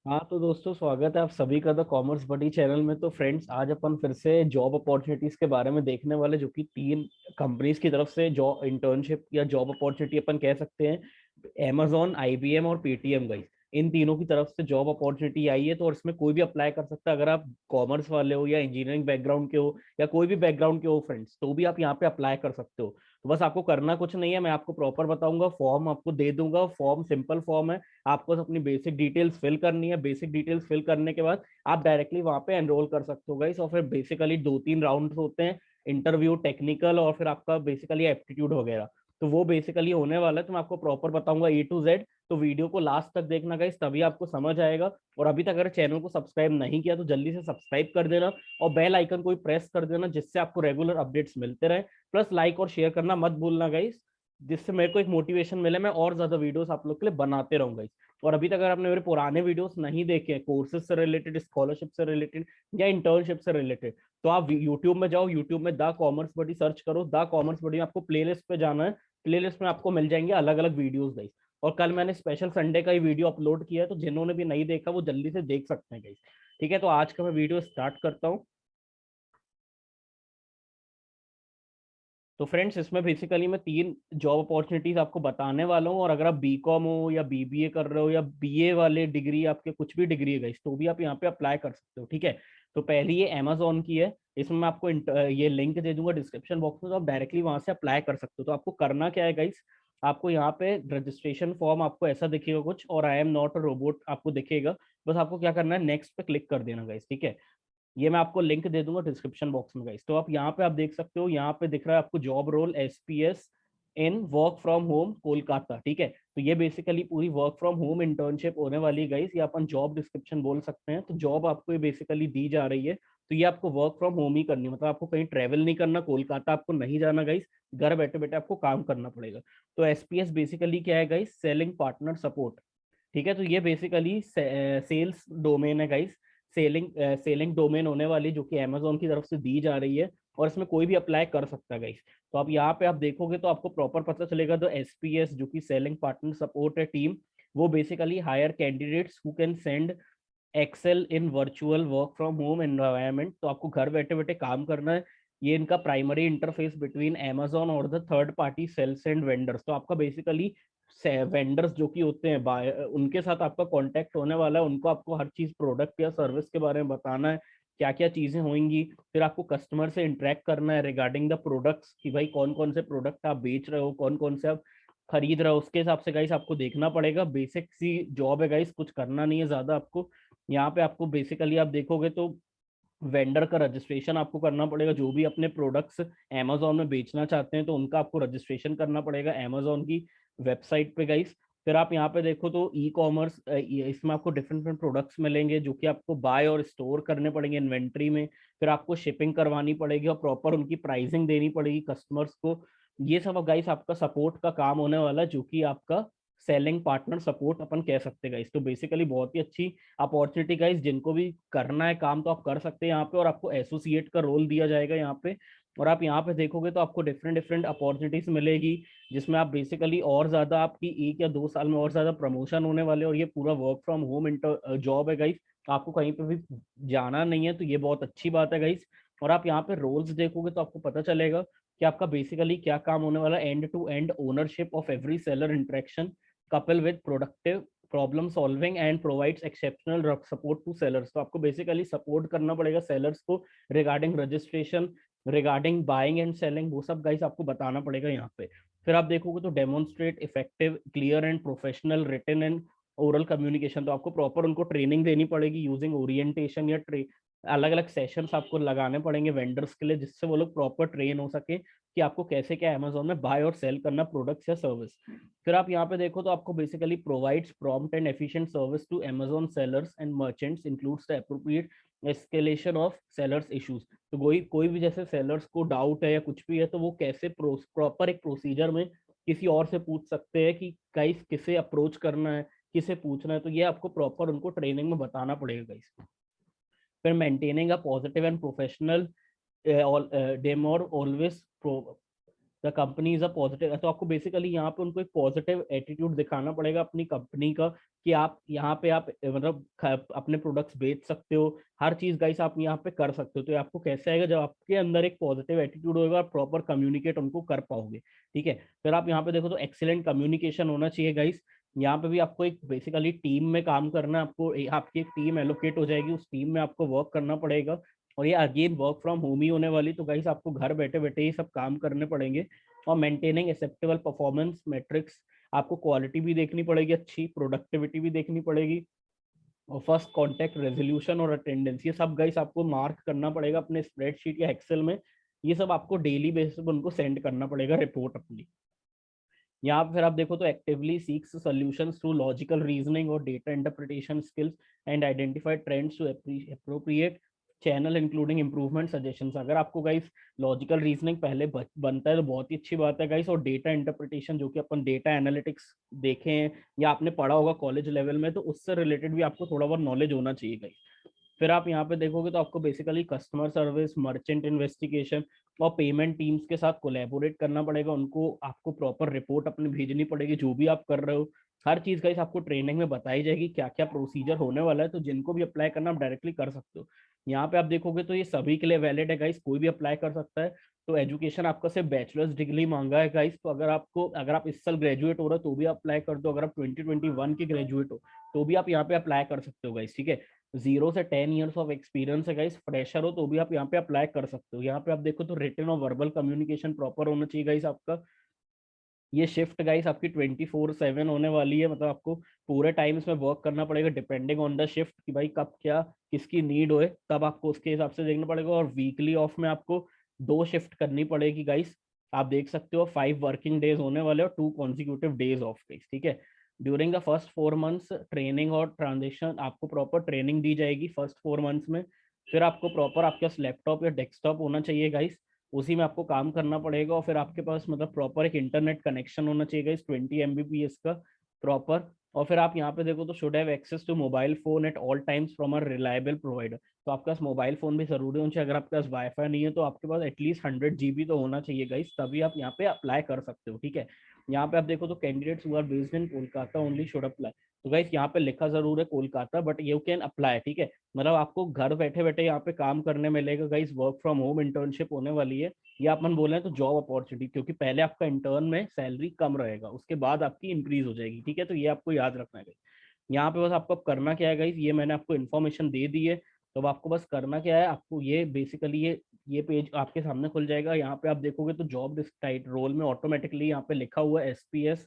हाँ तो दोस्तों, स्वागत है आप सभी का द कॉमर्स बडी चैनल में। तो फ्रेंड्स, आज अपन फिर से जॉब अपॉर्चुनिटीज के बारे में देखने वाले, जो कि तीन कंपनीज की तरफ से जॉब इंटर्नशिप या जॉब अपॉर्चुनिटी अपन कह सकते हैं। amazon, IBM और पेटीएम गाइस, इन तीनों की तरफ से जॉब अपॉर्चुनिटी आई है। तो और इसमें कोई भी अप्लाई कर सकता है। अगर आप कॉमर्स वाले हो या इंजीनियरिंग बैकग्राउंड के हो या कोई भी बैकग्राउंड के हो फ्रेंड्स, तो भी आप यहाँ पे अप्लाई कर सकते हो। तो बस आपको करना कुछ नहीं है, मैं आपको प्रॉपर बताऊंगा, फॉर्म आपको दे दूंगा। फॉर्म सिंपल फॉर्म है, आपको अपनी बेसिक डिटेल्स फिल करनी है। बेसिक डिटेल्स फिल करने के बाद आप डायरेक्टली वहां पे एनरोल कर सकते हो गाइस। और फिर बेसिकली 2-3 राउंड होते हैं, इंटरव्यू, टेक्निकल और फिर आपका बेसिकली एप्टीट्यूड वगैरह। तो वो बेसिकली होने वाला है, तो मैं आपको प्रॉपर बताऊंगा A to Z। तो वीडियो को लास्ट तक देखना गाइस, तभी आपको समझ आएगा। और अभी तक अगर चैनल को सब्सक्राइब नहीं किया तो जल्दी से सब्सक्राइब कर देना और बेल आइकन को भी प्रेस कर देना, जिससे आपको रेगुलर अपडेट्स मिलते रहे। प्लस लाइक और शेयर करना मत भूलना गाइस, जिससे मेरे को एक मोटिवेशन मिले, मैं और ज्यादा वीडियोस आप लोग के लिए बनाते रहूंगा। और अभी तक अगर आपने मेरे पुराने वीडियोस नहीं देखे हैं, कोर्सेज से रिलेटेड, स्कॉलरशिप से रिलेटेड या इंटर्नशिप से रिलेटेड, तो आप यूट्यूब में जाओ, यूट्यूब में द कॉमर्स बडी सर्च करो। द कॉमर्स बडी में आपको प्लेलिस्ट पे जाना है, प्लेलिस्ट में आपको मिल जाएंगे अलग अलग वीडियोस गाइस। और कल मैंने स्पेशल संडे का ही वीडियो अपलोड किया है, तो जिन्होंने भी नहीं देखा वो जल्दी से देख सकते हैं गाइस। ठीक है, तो आज का मैं वीडियो स्टार्ट करता हूँ। तो फ्रेंड्स, इसमें बेसिकली मैं तीन जॉब अपॉर्चुनिटीज आपको बताने वाला हूँ। और अगर आप B.Com हो या BBA कर रहे हो या BA वाले डिग्री, आपके कुछ भी डिग्री है गाइस, तो भी आप यहाँ पे अप्लाई कर सकते हो। ठीक है, तो पहली ये Amazon की है। इसमें मैं आपको ये लिंक दे दूंगा डिस्क्रिप्शन बॉक्स में, तो आप डायरेक्टली वहां से अप्लाई कर सकते हो। तो आपको करना क्या है गाइस, आपको यहाँ पे रजिस्ट्रेशन फॉर्म आपको ऐसा दिखेगा कुछ, और I am not a robot आपको दिखेगा। बस आपको क्या करना है, नेक्स्ट पे क्लिक कर देना गाइस। ठीक है, ये मैं आपको लिंक दे दूंगा डिस्क्रिप्शन बॉक्स में गाइस। तो आप यहाँ पे आप देख सकते हो, यहाँ पे दिख रहा है आपको job role SPS in work from home Kolkata. ठीक है, तो ये बेसिकली पूरी वर्क फ्रॉम होम इंटर्नशिप होने वाली है गाइस। ये अपन जॉब डिस्क्रिप्शन बोल सकते हैं। तो जॉब आपको ये बेसिकली दी जा रही है, तो ये आपको वर्क फ्रॉम होम ही करनी है, मतलब आपको कहीं ट्रेवल नहीं करना, कोलकाता आपको नहीं जाना गाइस। घर बैठे बैठे आपको काम करना पड़ेगा। तो SPS बेसिकली क्या है गाइस, सेलिंग पार्टनर सपोर्ट। ठीक है, तो ये बेसिकली सेल्स डोमेन है गाइस। सेलिंग डोमेन होने वाली, जो कि Amazon की तरफ से दी जा रही है। और इसमें कोई भी अप्लाई कर सकता है गाइस। तो आप यहाँ पे आप देखोगे तो आपको प्रॉपर पता चलेगा। तो SPS जो कि सेलिंग पार्टनर सपोर्ट है टीम, वो basically hire candidates who can send excel in virtual work from home environment. तो आपको घर बैठे बैठे काम करना है। ये इनका प्राइमरी इंटरफेस बिटवीन Amazon और the third party sales and vendors. तो आपका बेसिकली वेंडर्स जो कि होते हैं उनके साथ आपका कांटेक्ट होने वाला है। उनको आपको हर चीज, प्रोडक्ट या सर्विस के बारे में बताना है, क्या क्या चीजें होंगी। फिर आपको कस्टमर से इंटरेक्ट करना है रिगार्डिंग द प्रोडक्ट्स, कि भाई कौन कौन से प्रोडक्ट आप बेच रहे हो, कौन कौन से आप खरीद रहे हो। उसके हिसाब से गाइस आपको देखना पड़ेगा। बेसिक सी जॉब है गाइस, कुछ करना नहीं है ज्यादा आपको। यहाँ पे आपको बेसिकली आप देखोगे तो वेंडर का रजिस्ट्रेशन आपको करना पड़ेगा। जो भी अपने प्रोडक्ट्स Amazon में बेचना चाहते हैं, तो उनका आपको रजिस्ट्रेशन करना पड़ेगा Amazon की वेबसाइट पे गाइस। फिर आप यहाँ पे देखो तो E-कॉमर्स, इसमें आपको डिफरेंट डिफरेंट प्रोडक्ट्स मिलेंगे, जो कि आपको बाय और स्टोर करने पड़ेंगे इन्वेंट्री में। फिर आपको शिपिंग करवानी पड़ेगी और प्रॉपर उनकी प्राइसिंग देनी पड़ेगी कस्टमर्स को। ये सब गाइस आपका सपोर्ट का काम होने वाला है, जो कि आपका सेलिंग पार्टनर सपोर्ट अपन कह सकते हैं गाइस। तो बेसिकली बहुत ही अच्छी अपॉर्चुनिटी गाइस, जिनको भी करना है काम तो आप कर सकते हैं यहाँ पे। और आपको एसोसिएट का रोल दिया जाएगा यहाँ पे। और आप यहाँ पे देखोगे तो आपको डिफरेंट डिफरेंट अपॉर्चुनिटीज मिलेगी, जिसमें आप बेसिकली और ज्यादा आपकी 1 या 2 साल में और ज्यादा प्रमोशन होने वाले। और ये पूरा वर्क फ्रॉम होम जॉब है गाइस, आपको कहीं पे भी जाना नहीं है, तो ये बहुत अच्छी बात है गाइस। और आप यहाँ पे रोल्स देखोगे तो आपको पता चलेगा कि आपका बेसिकली क्या काम होने वाला है। End to end ownership of every seller interaction couple with productive problem solving and provides exceptional support to sellers. तो आपको बेसिकली सपोर्ट करना पड़ेगा सेलर्स को regarding registration, regarding buying and selling, वो सब गाइस आपको बताना पड़ेगा यहाँ पे। फिर आप देखोगे तो demonstrate effective clear and professional written and oral communication. तो आपको प्रॉपर उनको ट्रेनिंग देनी पड़ेगी यूजिंग ओरिएंटेशन या अलग अलग सेशंस आपको लगाने पड़ेंगे वेंडर्स के लिए, जिससे वो लोग प्रॉपर ट्रेन हो सके कि आपको कैसे क्या Amazon में बाय और सेल करना प्रोडक्ट्स या सर्विस। फिर आप यहाँ पे देखो तो आपको basically provides prompt and efficient service to Amazon sellers and merchants, includes the appropriate escalation of sellers issues। तो कोई कोई भी जैसे सेलर्स को डाउट है या कुछ भी है, तो वो कैसे प्रॉपर एक प्रोसीजर में किसी और से पूछ सकते हैं कि गाइस किसे अप्रोच करना है, किसे पूछना है। तो ये आपको प्रॉपर उनको ट्रेनिंग में बताना पड़ेगा गाइस। फिर maintaining a positive and professional demeanour always the company is a positive, तो आपको बेसिकली यहाँ पे उनको एक पॉजिटिव एटीट्यूड दिखाना पड़ेगा अपनी कंपनी का, कि आप यहाँ पे आप मतलब अपने प्रोडक्ट्स बेच सकते हो, हर चीज गाइस आप यहाँ पे कर सकते हो। तो ये आपको कैसे आएगा, जब आपके अंदर एक पॉजिटिव एटीट्यूड होगा, आप प्रॉपर कम्युनिकेट उनको कर पाओगे, ठीक है। फिर आप यहाँ पे देखो तो एक्सीलेंट कम्युनिकेशन होना चाहिए गाइस। यहाँ पे भी आपको एक बेसिकली टीम में काम करना है, आपको आपकी एक टीम एलोकेट हो जाएगी, उस टीम में आपको वर्क करना पड़ेगा। और ये अगेन वर्क फ्रॉम होम ही होने वाली, तो गाइस आपको घर बैठे बैठे ही सब काम करने पड़ेंगे। और मेंटेनिंग एक्सेप्टेबल परफॉर्मेंस मेट्रिक्स, आपको क्वालिटी भी देखनी पड़ेगी, अच्छी प्रोडक्टिविटी भी देखनी पड़ेगी, और फर्स्ट कांटेक्ट रेजोल्यूशन और अटेंडेंस, ये सब गाइस आपको मार्क करना पड़ेगा अपने स्प्रेडशीट या एक्सेल में। ये सब आपको डेली बेसिस पर उनको सेंड करना पड़ेगा रिपोर्ट अपनी। यहाँ पे फिर आप देखो तो actively seeks solutions through logical reasoning और data interpretation skills and identify trends to appropriate channel including improvement suggestions. अगर आपको गाइस लॉजिकल रीजनिंग पहले बनता है तो बहुत ही अच्छी बात है गाइस, और डेटा इंटरप्रिटेशन जो कि अपन डेटा एनालिटिक्स देखे हैं या आपने पढ़ा होगा कॉलेज लेवल में, तो उससे रिलेटेड भी आपको थोड़ा बहुत नॉलेज होना चाहिए गाइस। फिर आप यहाँ पे देखोगे तो आपको basically customer service, merchant investigation और पेमेंट टीम्स के साथ कोलैबोरेट करना पड़ेगा, उनको आपको प्रॉपर रिपोर्ट अपनी भेजनी पड़ेगी जो भी आप कर रहे हो। हर चीज़ का इस आपको ट्रेनिंग में बताई जाएगी क्या क्या प्रोसीजर होने वाला है, तो जिनको भी अप्लाई करना आप डायरेक्टली कर सकते हो। यहाँ पे आप देखोगे तो ये सभी के लिए वैलिड है गाइस, कोई भी अप्लाई कर सकता है। तो एजुकेशन आपका सिर्फ बैचलर्स डिग्री मांगा है गाइस, तो अगर आप इस साल ग्रेजुएट हो रहे हो तो भी अप्लाई कर दो, अगर आप 2021 के ग्रेजुएट हो तो भी आप यहाँ पे अप्लाई कर सकते हो गाइस, ठीक है। 0 से 10 ईयर्स ऑफ एक्सपीरियंस है गाइस, फ्रेशर हो तो भी आप यहाँ पे अप्लाई कर सकते हो। यहाँ पे आप देखो तो रिटन और वर्बल कम्युनिकेशन प्रॉपर होना चाहिए गाइस आपका। ये शिफ्ट गाइस आपकी 24/7 होने वाली है, मतलब आपको पूरे टाइम इसमें वर्क करना पड़ेगा डिपेंडिंग ऑन द शिफ्ट, कि भाई कब क्या किसकी नीड होए तब आपको उसके हिसाब से देखना पड़ेगा। और वीकली ऑफ में आपको 2 शिफ्ट करनी पड़ेगी गाइस। आप देख सकते हो 5 वर्किंग डेज होने वाले और 2 कॉन्जिक्यूटिव डेज ऑफ गाइस, ठीक है। During the first 4 months training और ट्रांजेक्शन, आपको प्रॉपर ट्रेनिंग दी जाएगी फर्स्ट 4 मंथ्स में। फिर आपको प्रॉपर आपके पास लैपटॉप या डेस्कटॉप होना चाहिए गाइस, उसी में आपको काम करना पड़ेगा। और फिर आपके पास मतलब प्रॉपर एक इंटरनेट कनेक्शन होना चाहिए इस 20 Mbps का प्रॉपर। और फिर आप यहाँ पे देखो तो should have access to mobile phone at all times from a reliable provider, तो आपके पास मोबाइल फोन भी जरूरी होना चाहिए। अगर आपके पास वाईफाई नहीं है तो आपके पास एटलीस्ट 100 GB तो होना चाहिए गाइस, तभी आप यहाँ पे अप्लाई कर सकते हो, ठीक है। यहाँ पे आप देखो तो candidates who are based in Kolkata only should apply, तो गाइस यहाँ पे लिखा जरूर है Kolkata, but you can apply, ठीक है। मतलब आपको घर बैठे बैठे यहाँ पे काम करने मिलेगा guys, work from home internship होने वाली है। या अपन बोले तो जॉब अपॉर्चुनिटी, क्योंकि पहले आपका इंटर्न में सैलरी कम रहेगा, उसके बाद आपकी इंक्रीज हो जाएगी, ठीक है। तो ये आपको याद रखना है गाइस। यहाँ पे बस आपको अब करना क्या है गाइस, ये मैंने आपको इन्फॉर्मेशन दे दी है, तो अब आपको बस करना क्या है, आपको ये बेसिकली ये पेज आपके सामने खुल जाएगा। यहाँ पे आप देखोगे तो जॉब टाइट रोल में ऑटोमेटिकली यहाँ पे लिखा हुआ है SPS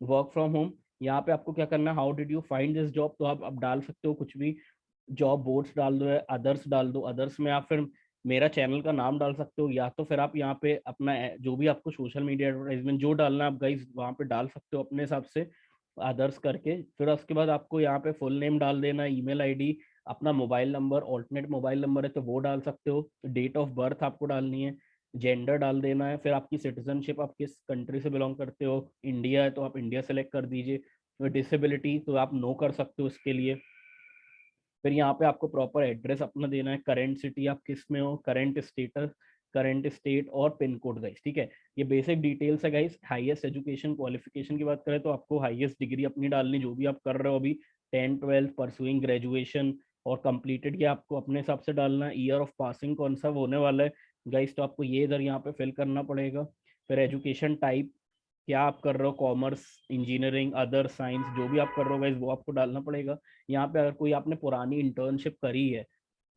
वर्क फ्रॉम होम। यहाँ पे आपको क्या करना है, how did you find this job, तो आप डाल सकते हो कुछ भी, जॉब बोर्ड्स डाल दो, अदर्स डाल दो, अदर्स में आप फिर मेरा चैनल का नाम डाल सकते हो, या तो फिर आप यहाँ पे अपना जो भी आपको सोशल मीडिया एडवर्टाइजमेंट जो डालना है आप गाइस वहाँ पे डाल सकते हो अपने हिसाब से, अदर्स करके। फिर उसके बाद आपको यहाँ पे फुल नेम डाल देना, ईमेल आईडी, अपना mobile number, alternate mobile number है तो वो डाल सकते हो, डेट ऑफ बर्थ आपको डालनी है, जेंडर डाल देना है, फिर आपकी सिटीजनशिप, आप किस कंट्री से बिलोंग करते हो, इंडिया है तो आप इंडिया सेलेक्ट कर दीजिए, डिसेबिलिटी तो आप नो कर सकते हो उसके लिए। फिर यहाँ पे आपको प्रॉपर एड्रेस अपना देना है, करंट सिटी आप किस में हो, करंट स्टेटस, करंट स्टेट और पिन कोड गाइस, ठीक है। ये बेसिक डिटेल्स है गाइस। हाईएस्ट एजुकेशन क्वालिफिकेशन की बात करें तो आपको हाईएस्ट डिग्री अपनी डालनी जो भी आप कर रहे हो अभी, 10th 12th परसुइंग ग्रेजुएशन और कंप्लीटेड, ये आपको अपने हिसाब से डालना है। ईयर ऑफ पासिंग कौन सा होने वाला है गाइस, तो आपको ये इधर यहाँ पे फिल करना पड़ेगा। फिर एजुकेशन टाइप क्या आप कर रहे हो, कॉमर्स, इंजीनियरिंग, अदर साइंस, जो भी आप कर रहे हो गाइस वो आपको डालना पड़ेगा। यहाँ पे अगर कोई आपने पुरानी इंटर्नशिप करी है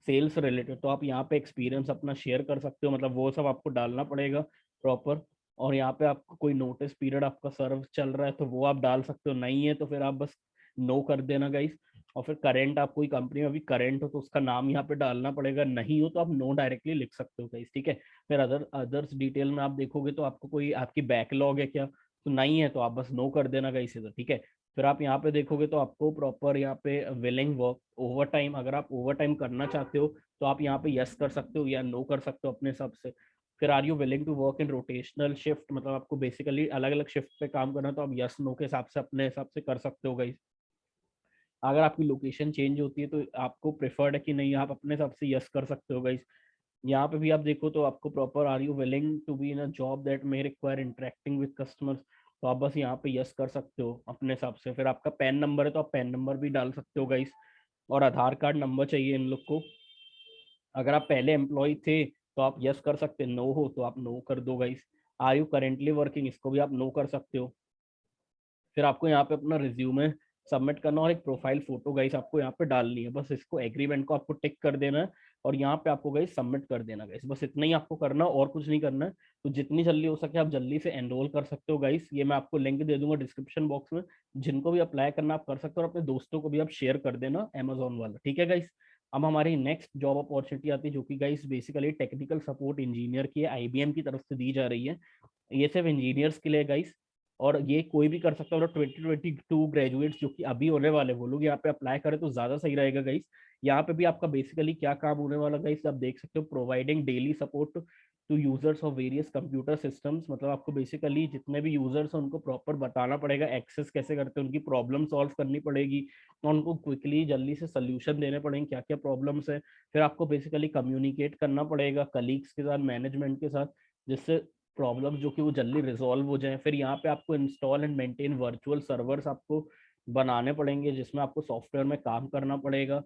सेल्स रिलेटेड तो आप यहाँ पे एक्सपीरियंस अपना शेयर कर सकते हो, मतलब वो सब आपको डालना पड़ेगा प्रॉपर। और यहाँ पे आपको कोई नोटिस पीरियड आपका सर्व चल रहा है तो वो आप डाल सकते हो, नहीं है तो फिर आप बस नो कर देना गाइस। और फिर करंट, आप कोई कंपनी में अभी करंट हो तो उसका नाम यहाँ पे डालना पड़ेगा, नहीं हो तो आप नो डायरेक्टली लिख सकते हो गाइस, ठीक है। फिर अदर्स डिटेल में आप देखोगे तो आपको कोई आपकी बैकलॉग है क्या, तो नहीं है तो आप बस नो कर देना गाइस इधर, ठीक है। फिर आप यहाँ पे देखोगे तो आपको प्रॉपर यहाँ पे विलिंग वर्क ओवर टाइम, अगर आप ओवर टाइम करना चाहते हो तो आप यहाँ पे यस कर सकते हो या नो कर सकते हो अपने हिसाब से। फिर are you willing to work in rotational shift, मतलब आपको बेसिकली अलग अलग शिफ्ट पे काम करना, तो आप यस नो के हिसाब से अपने हिसाब से कर सकते हो गाइस। अगर आपकी लोकेशन चेंज होती है तो आपको प्रेफर्ड है कि नहीं, आप अपने हिसाब से यस कर सकते हो गाइस। यहाँ पे भी आप देखो तो आपको proper are you willing to be in a job that may require interacting with customers, तो आप बस यहाँ पे यस कर सकते हो अपने हिसाब से। फिर आपका पैन नंबर है तो आप पैन नंबर भी डाल सकते हो गाइस, और आधार कार्ड नंबर चाहिए इन लोग को। अगर आप पहले एम्प्लॉय थे तो आप यस कर सकते, नो हो तो आप नो कर दो guys. Are you currently working, इसको भी आप नो कर सकते हो। फिर आपको यहाँ पे अपना रिज्यूमे सबमिट करना और एक प्रोफाइल फोटो गाइस आपको यहाँ पे डालनी है, बस इसको एग्रीमेंट को आपको टिक कर देना है और यहाँ पे आपको गाइस सबमिट कर देना गाइस, बस इतना ही आपको करना और कुछ नहीं करना है। तो जितनी जल्दी हो सके आप जल्दी से एनरोल कर सकते हो गाइस, ये मैं आपको लिंक दे दूंगा डिस्क्रिप्शन बॉक्स में, जिनको भी अप्लाई करना आप कर सकते हो, और अपने दोस्तों को भी आप शेयर कर देना अमेजोन वाला, ठीक है गाइस। अब हमारी नेक्स्ट जॉब अपॉर्चुनिटी आती है जो कि guys basically technical support engineer की आईबीएम की तरफ से दी जा रही है। ये सिर्फ इंजीनियर्स के लिए गाइस, और ये कोई भी कर सकता है, और 2022 ग्रेजुएट्स जो कि अभी होने वाले वो लोग यहाँ पे अप्लाई करें तो ज्यादा सही रहेगा गाइस। यहाँ पे भी आपका बेसिकली क्या काम होने वाला गाइस आप देख सकते हो, providing daily support to users of various computer systems, मतलब आपको बेसिकली जितने भी यूजर्स हैं उनको प्रॉपर बताना पड़ेगा एक्सेस कैसे करते हैं, उनकी प्रॉब्लम सॉल्व करनी पड़ेगी और उनको क्विकली जल्दी से सोल्यूशन देने पड़ेंगे क्या क्या प्रॉब्लम्स है। फिर आपको बेसिकली कम्युनिकेट करना पड़ेगा कलीग्स के साथ, मैनेजमेंट के साथ, जिससे प्रॉब्लम जो कि वो जल्दी रिजॉल्व हो जाए। फिर यहाँ पे आपको install and maintain virtual servers आपको बनाने पड़ेंगे, जिसमें आपको सॉफ्टवेयर में काम करना पड़ेगा।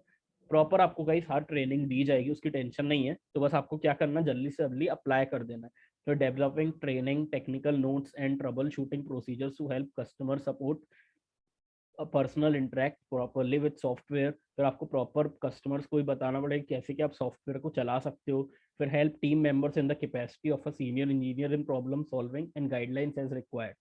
प्रॉपर आपको गाइस हर ट्रेनिंग दी जाएगी, उसकी टेंशन नहीं है, तो बस आपको क्या करना जल्दी से जल्दी अप्लाई कर देना है। तो developing training technical notes and troubleshooting procedures to help customer support personnel interact properly with software. फिर आपको प्रॉपर कस्टमर्स को भी बताना पड़ेगा कैसे कि आप सॉफ्टवेयर को चला सकते हो। फिर help team members in the capacity of a senior engineer in problem solving and guidelines as required.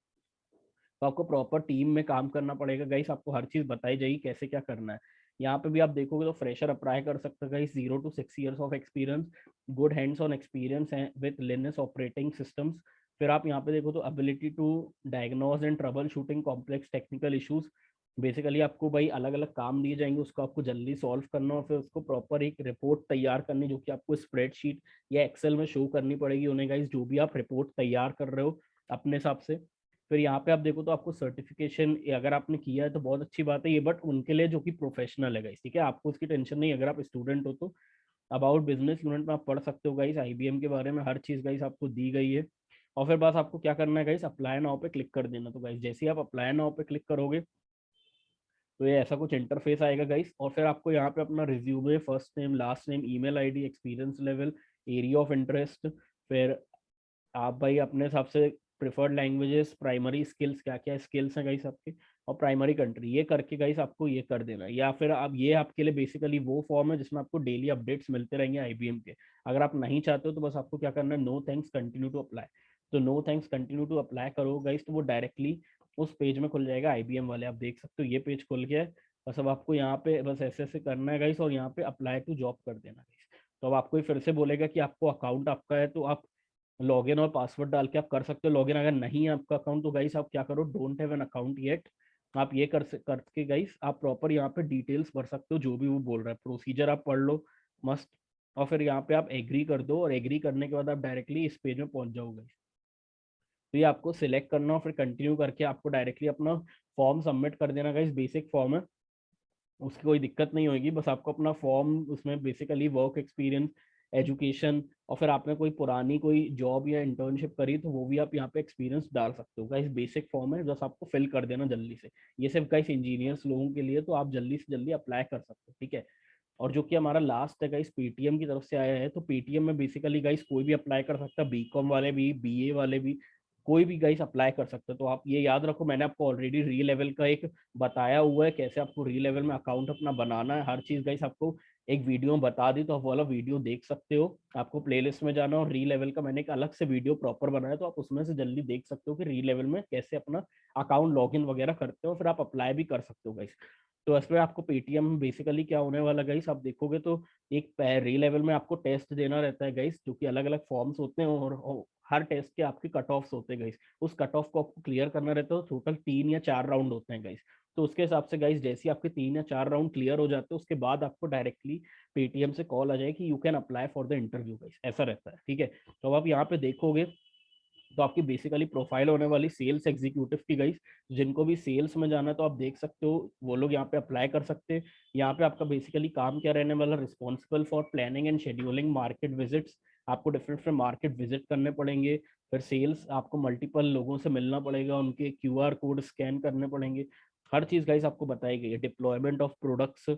तो आपको प्रॉपर टीम में काम करना पड़ेगा गाइस, आपको हर चीज़ बताई जाएगी कैसे क्या करना है। यहाँ पे भी आप देखोगे तो फ्रेशर अप्लाई कर सकते हैं guys, 0 to 6 years of experience, good hands on experience है विद लिनक्स ऑपरेटिंग सिस्टम्स। फिर आप यहाँ पे देखो तो ability to diagnose and troubleshooting complex technical issues. Basically आपको भाई अलग अलग काम दिए जाएंगे, उसको आपको जल्दी सॉल्व करना और फिर उसको प्रॉपर एक रिपोर्ट तैयार करनी, जो कि आपको स्प्रेडशीट या एक्सेल में शो करनी पड़ेगी उन्हें गाइस, जो भी आप रिपोर्ट तैयार कर रहे हो अपने हिसाब से। फिर यहाँ पे आप देखो तो आपको सर्टिफिकेशन अगर आपने किया है तो बहुत अच्छी बात है ये, बट उनके लिए जो कि प्रोफेशनल है गाइस, ठीक है, आपको उसकी टेंशन नहीं। अगर आप स्टूडेंट हो तो अबाउट बिजनेस यूनिट में आप पढ़ सकते हो गाइस, आईबीएम के बारे में हर चीज़ गाइस आपको दी गई है। और फिर बस आपको क्या करना है गाइस, अप्लाई नाउ पे क्लिक कर देना। तो गाइस जैसे ही आप अप्लाई नाउ पे क्लिक करोगे तो ये ऐसा कुछ इंटरफेस आएगा गाइस, और फिर आपको यहाँ पे अपना resume, first name, last name, email ID, experience level, area of interest, फिर आप भाई अपने हिसाब से प्रिफर्ड लैंग्वेजेस, प्राइमरी स्किल्स, क्या क्या स्किल्स हैं गाइस आपके, और प्राइमरी कंट्री, ये करके गाइस आपको ये कर देना है। या फिर आप ये आपके लिए बेसिकली वो फॉर्म है जिसमें आपको डेली अपडेट्स मिलते रहेंगे आईबीएम के। अगर आप नहीं चाहते हो तो बस आपको क्या करना है, no thanks continue to apply. तो no thanks continue to apply करो गाइस तो वो डायरेक्टली उस पेज में खुल जाएगा आईबीएम वाले, आप देख सकते हो ये पेज खुल गया है। बस अब आपको यहाँ पे बस ऐसे ऐसे करना है गाइस और यहाँ पे अप्लाई टू जॉब कर देना गाइस। तो अब आपको फिर से बोलेगा कि आपको अकाउंट आपका है तो आप लॉगिन और पासवर्ड डाल के आप कर सकते हो लॉगिन। अगर नहीं है आपका अकाउंट तो गाइस आप क्या करो, don't have an account yet, आप ये करके गाइस आप प्रॉपर यहाँ पे डिटेल्स भर सकते हो जो भी वो बोल रहा है, प्रोसीजर आप पढ़ लो मस्त। और फिर यहाँ पे आप एग्री कर दो, और एग्री करने के बाद आप डायरेक्टली इस पेज में पहुंच जाओगे। तो ये आपको सिलेक्ट करना और फिर कंटिन्यू करके आपको डायरेक्टली अपना फॉर्म सबमिट कर देना गाइस, बेसिक फॉर्म है, उसकी कोई दिक्कत नहीं होगी। बस आपको अपना फॉर्म, उसमें बेसिकली वर्क एक्सपीरियंस, एजुकेशन, और फिर आपने कोई पुरानी कोई जॉब या इंटर्नशिप करी तो वो भी आप यहाँ पे एक्सपीरियंस डाल सकते हो गाइस। बेसिक फॉर्म है, बस आपको फिल कर देना जल्दी से। ये सिर्फ गाइस इंजीनियर्स लोगों के लिए, तो आप जल्दी से जल्दी अप्लाई कर सकते हो, ठीक है। और जो कि हमारा लास्ट है गाइस पेटीएम की तरफ से आया है, तो पेटीएम में बेसिकली गाइस कोई भी अप्लाई कर सकता है, बीकॉम वाले भी, बीए वाले भी, कोई भी गाइस अप्लाई कर सकते हो। तो आप ये याद रखो, मैंने आपको ऑलरेडी री लेवल का एक बताया हुआ है कैसे आपको री लेवल में अकाउंट अपना बनाना है, हर चीज गाइस आपको एक वीडियो में बता दी, तो आप वाला वीडियो देख सकते हो। आपको प्लेलिस्ट में जाना, और री लेवल का मैंने एक अलग से वीडियो प्रॉपर बनाया, तो आप उसमें से जल्दी देख सकते हो कि री लेवल में कैसे अपना अकाउंट लॉगिन वगैरह करते हो, फिर आप अप्लाई भी कर सकते हो गाइस। तो इसमें आपको पेटीएम बेसिकली क्या होने वाला गाइस, आप देखोगे तो एक री लेवल में आपको टेस्ट देना रहता है गाइस, जो कि अलग अलग फॉर्म्स होते हैं, और हर टेस्ट के आपके कट ऑफ्स होते हैं गाइस। उस कट ऑफ को आपको क्लियर करना रहता है, टोटल 3 या 4 राउंड होते हैं गाइस। तो उसके हिसाब से गाइस जैसे आपके 3 या 4 राउंड क्लियर हो जाते हैं उसके बाद आपको डायरेक्टली पेटीएम से कॉल आ जाए कि you can apply for the interview guys, ऐसा रहता है, ठीक है। तो अब आप यहाँ पे देखोगे तो आपकी बेसिकली प्रोफाइल होने वाली सेल्स एग्जीक्यूटिव की गाइस। जिनको भी सेल्स में जाना है तो आप देख सकते हो वो लोग यहाँ पे अप्लाई कर सकते हैं। यहाँ पे आपका बेसिकली काम क्या रहने वाला, responsible for planning and scheduling market visits. आपको डिफरेंट डिफरेंट मार्केट विजिट करने पड़ेंगे। फिर सेल्स आपको मल्टीपल लोगों से मिलना पड़ेगा, उनके क्यूआर कोड स्कैन करने पड़ेंगे। हर चीज़ गाइस आपको बताई गई है। डिप्लॉयमेंट ऑफ प्रोडक्ट्स,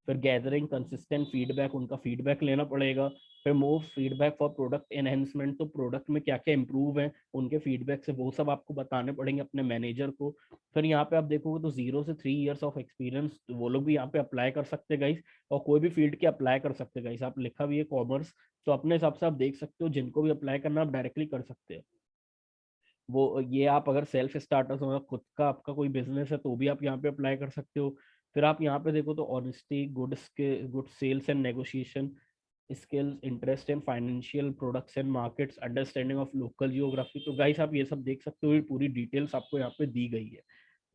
फिर गैदरिंग कंसिस्टेंट फीडबैक, उनका फीडबैक लेना पड़ेगा। फिर move feedback for product enhancement, तो प्रोडक्ट में क्या क्या इंप्रूव है उनके फीडबैक से वो सब आपको बताने पड़ेंगे अपने मैनेजर को। फिर यहाँ पे आप देखोगे तो 0 से 3 ईयर्स ऑफ एक्सपीरियंस वो लोग भी यहाँ पे अप्लाई कर सकते हैं गाइस। और कोई भी फील्ड के अप्लाई कर सकते हैं गाइस। आप लिखा भी है कॉमर्स, तो अपने हिसाब से आप देख सकते हो जिनको भी अप्लाई करना आप डायरेक्टली कर सकते हो। वो ये आप अगर सेल्फ स्टार्टर्स हो, खुद का आपका कोई बिजनेस है तो भी आप यहाँ पे अप्लाई कर सकते हो। फिर आप यहाँ पे देखो तो honesty, good sales and negotiation skills, interest in financial products and markets, understanding of local geography. तो गाइस आप ये सब देख सकते हो, ये पूरी डिटेल्स आपको यहाँ पे दी गई है।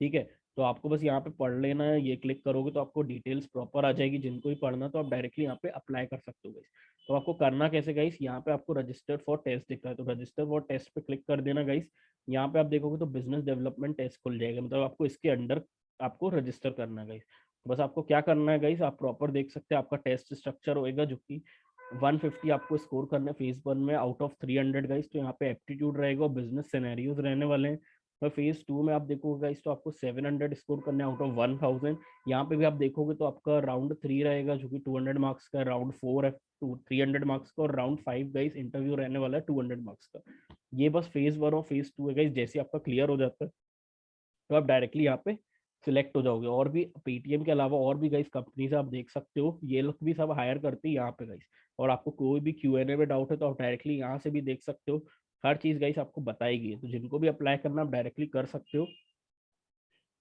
ठीक है, तो आपको बस यहाँ पे पढ़ लेना है। ये क्लिक करोगे तो आपको डिटेल्स प्रॉपर आ जाएगी। जिनको भी पढ़ना तो आप डायरेक्टली यहाँ पे अप्लाई कर सकते हो गाइस। तो आपको करना कैसे गाइस, यहाँ पे आपको रजिस्टर फॉर टेस्ट दिख रहा है, तो रजिस्टर फॉर टेस्ट पे क्लिक कर देना गाइस। यहाँ पे आप देखोगे तो बिजनेस डेवलपमेंट टेस्ट खुल जाएगा, मतलब आपको इसके अंडर आपको रजिस्टर करना है गाइस। बस आपको क्या करना है गाइस, आप प्रॉपर देख सकते हैं आपका टेस्ट स्ट्रक्चर होएगा जो कि 150 आपको स्कोर करना है फेज 1 में आउट ऑफ 300 गाइस। तो यहाँ पे एप्टीट्यूड रहेगा और बिजनेस सिनेरियोज रहने वाले हैं। तो फेज 2 में आप देखोगे गाइस तो आपको 700 स्कोर करना है आउट ऑफ 1000। यहाँ पे भी आप देखोगे तो आपका राउंड 3 रहेगा जो कि 200 मार्क्स का, राउंड 4 है 300 मार्क्स का, और राउंड 5 गाइस इंटरव्यू रहने वाला है 200 मार्क्स का। ये बस फेज 1 और फेज 2 है गाइस। जैसे आपका क्लियर हो जाता है तो आप डायरेक्टली यहाँ पे सिलेक्ट हो जाओगे। और भी पेटीएम के अलावा और भी गाइस कंपनीज आप देख सकते हो, ये लोग भी सब हायर करते हैं यहाँ पे गाइस। और आपको कोई भी Q&A में डाउट है तो आप डायरेक्टली यहाँ से भी देख सकते हो। हर चीज़ गाइस आपको बताई गई है, तो जिनको भी अप्लाई करना आप डायरेक्टली कर सकते हो।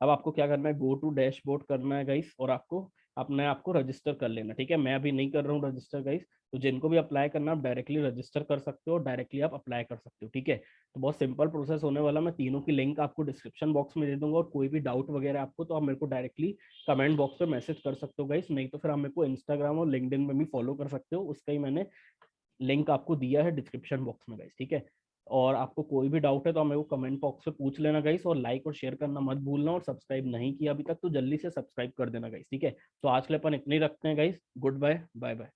अब आपको क्या करना है, गो टू डैशबोर्ड करना है गाइस, और आपको अपने आप को रजिस्टर कर लेना। ठीक है, मैं अभी नहीं कर रहा हूँ रजिस्टर गाइस। तो जिनको भी अप्लाई करना आप डायरेक्टली रजिस्टर कर सकते हो और डायरेक्टली आप अप्लाई कर सकते हो। ठीक है, तो बहुत सिंपल प्रोसेस होने वाला। मैं तीनों की लिंक आपको डिस्क्रिप्शन बॉक्स में दे दूंगा, और कोई भी डाउट वगैरह आपको तो आप मेरे को डायरेक्टली कमेंट बॉक्स पे मैसेज कर सकते हो गाइस। नहीं तो फिर आप मेरे को इंस्टाग्राम और लिंक्डइन में भी फॉलो कर सकते हो, उसका ही मैंने लिंक आपको दिया है डिस्क्रिप्शन बॉक्स में गाइस। ठीक है, और आपको कोई भी डाउट है तो आप मेरे को कमेंट बॉक्स में पूछ लेना गाइस। और लाइक और शेयर करना मत भूलना, और सब्सक्राइब नहीं किया अभी तक तो जल्दी से सब्सक्राइब कर देना गाइस। ठीक है, तो आज के लिए अपन इतने ही रखते हैं guys. Goodbye, bye bye.